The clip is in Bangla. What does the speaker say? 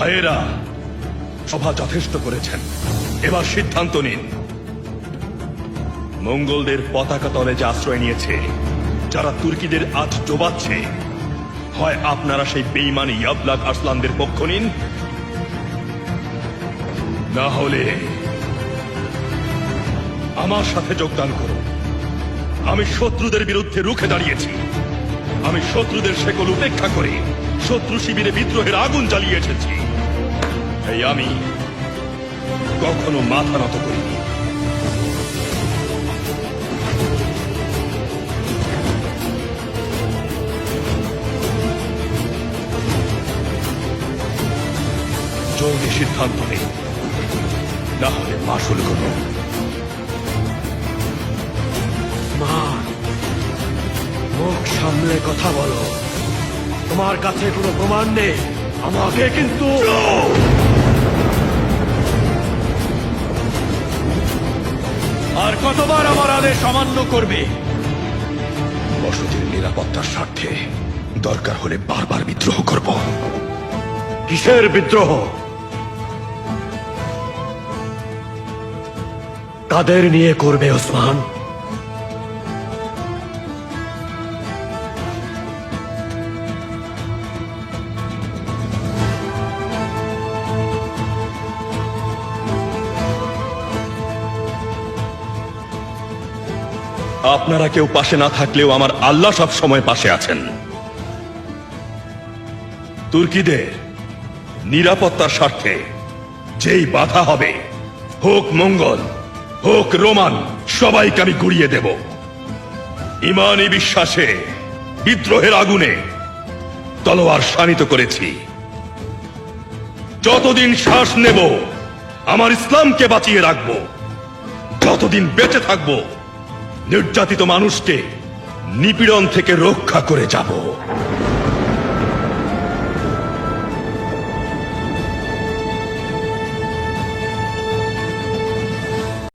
ভাইয়েরা, সভা যথেষ্ট করেছেন, এবার সিদ্ধান্ত নিন। মঙ্গলদের পতাকা তলে যে আশ্রয় নিয়েছে, যারা তুর্কিদের আজ ডোবাচ্ছে, হয় আপনারা সেই বেঈমান ইয়াবলাগ আরসলানদের পক্ষ নিন, না হলে আমার সাথে যোগদান করুন। আমি শত্রুদের বিরুদ্ধে রুখে দাঁড়িয়েছি। আমি শত্রুদের শেকল উপেক্ষা করে শত্রু শিবিরে বিদ্রোহের আগুন জ্বালিয়ে এসেছি। এই আমি কখনো মাথা নত করিনি। জলদি সিদ্ধান্ত নেই, না হলে মাসুল করুন। মুখ সামলে কথা বলো। তোমার কাছে কোনো প্রমাণ নেই, আমাকে কিন্তু আর কতবার আমার আদেশ অমান্য করবে? বসতির নিরাপত্তার স্বার্থে দরকার হলে বারবার বিদ্রোহ করব। কিসের বিদ্রোহ? কাদের নিয়ে করবে ওসমান? আপনারা কেউ পাশে না থাকলেও আমার আল্লাহ সব সময় পাশে আছেন। তুর্কিদের নিরাপত্তার স্বার্থে যেই বাধা হবে, হোক মঙ্গল হোক রোমান, সবাইকে আমি গুড়িয়ে দেব। ইমানি বিশ্বাসে বিদ্রোহের আগুনে তলোয়ার শানিত করেছি। যতদিন শ্বাস নেব আমার ইসলামকে বাঁচিয়ে রাখব। যতদিন বেঁচে থাকব নির্যাতিত মানুষকে নিপীড়ন থেকে রক্ষা করে যাব।